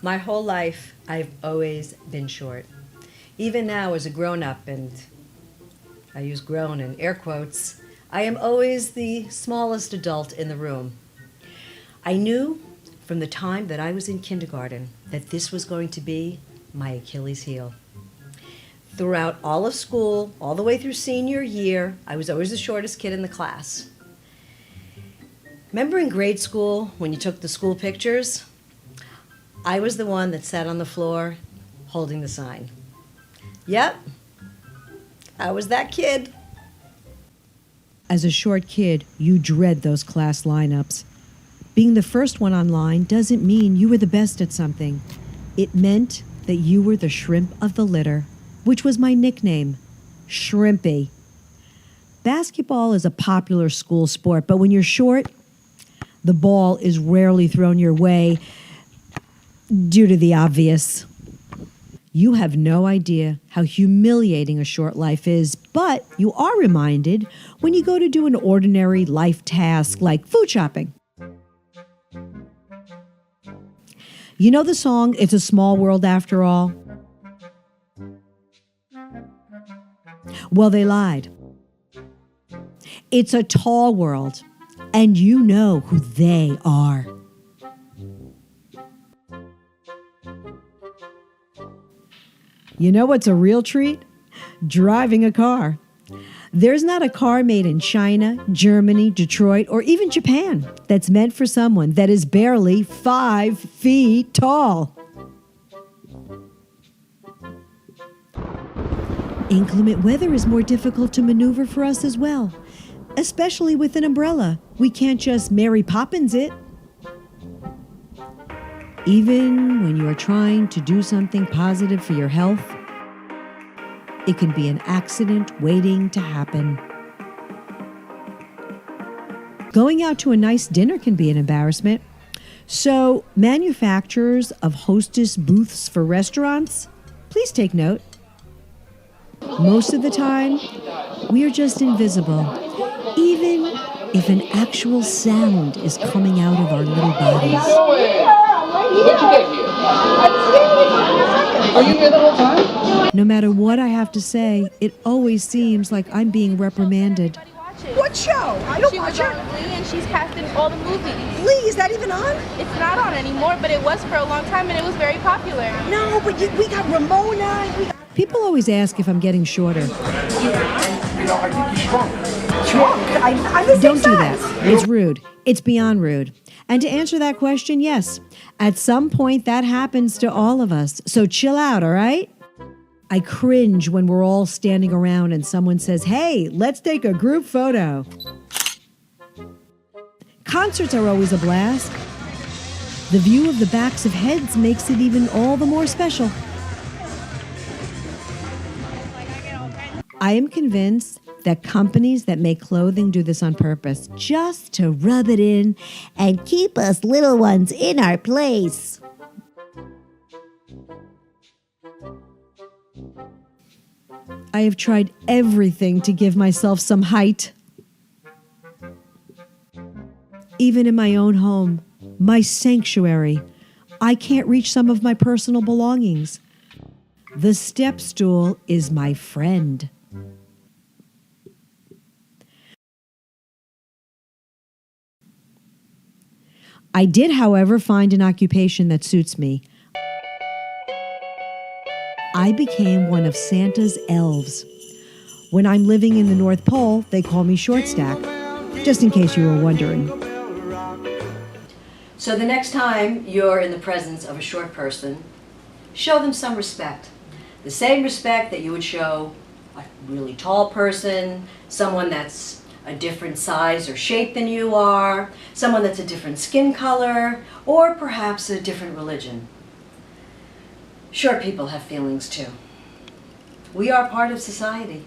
My whole life, I've always been short. Even now as a grown-up, and I use grown in air quotes, I am always the smallest adult in the room. I knew from the time that I was in kindergarten that this was going to be my Achilles heel. Throughout all of school, all the way through senior year, I was always the shortest kid in the class. Remember in grade school when you took the school pictures? I was the one that sat on the floor holding the sign. Yep, I was that kid. As a short kid, you dread those class lineups. Being the first one online doesn't mean you were the best at something. It meant that you were the shrimp of the litter, which was my nickname, Shrimpy. Basketball is a popular school sport, but when you're short, the ball is rarely thrown your way due to the obvious. You have no idea how humiliating a short life is, but you are reminded when you go to do an ordinary life task like food shopping. You know the song, It's a Small World After All? Well, they lied. It's a tall world, and you know who they are. You know what's a real treat? Driving a car. There's not a car made in China, Germany, Detroit, or even Japan that's meant for someone that is barely 5 feet tall. Inclement weather is more difficult to maneuver for us as well, especially with an umbrella. We can't just Mary Poppins it. Even when you are trying to do something positive for your health, it can be an accident waiting to happen. Going out to a nice dinner can be an embarrassment. So, manufacturers of hostess booths for restaurants, please take note. Most of the time, we are just invisible, even if an actual sound is coming out of our little bodies. What'd you get here? Are you here the whole time? No matter what I have to say, it always seems like I'm being reprimanded. What show? I don't She watch was on it. Glee and she's cast in all the movies. Glee, is that even on? It's not on anymore, but it was for a long time and it was very popular. No, but we got Ramona. People always ask if I'm getting shorter. You know, I think you're shrunk. Shrunk. I'm the same Don't do size. that. It's rude. It's beyond rude. And to answer that question, yes, at some point that happens to all of us. So chill out, all right? I cringe when we're all standing around and someone says, "Hey, let's take a group photo." Concerts are always a blast. The view of the backs of heads makes it even all the more special. I am convinced that companies that make clothing do this on purpose, just to rub it in and keep us little ones in our place. I have tried everything to give myself some height. Even in my own home, my sanctuary, I can't reach some of my personal belongings. The step stool is my friend. I did, however, find an occupation that suits me. I became one of Santa's elves. When I'm living in the North Pole, they call me Short Stack, just in case you were wondering. So the next time you're in the presence of a short person, show them some respect. The same respect that you would show a really tall person, someone that's a different size or shape than you are, someone that's a different skin color, or perhaps a different religion. Short people have feelings too. We are part of society.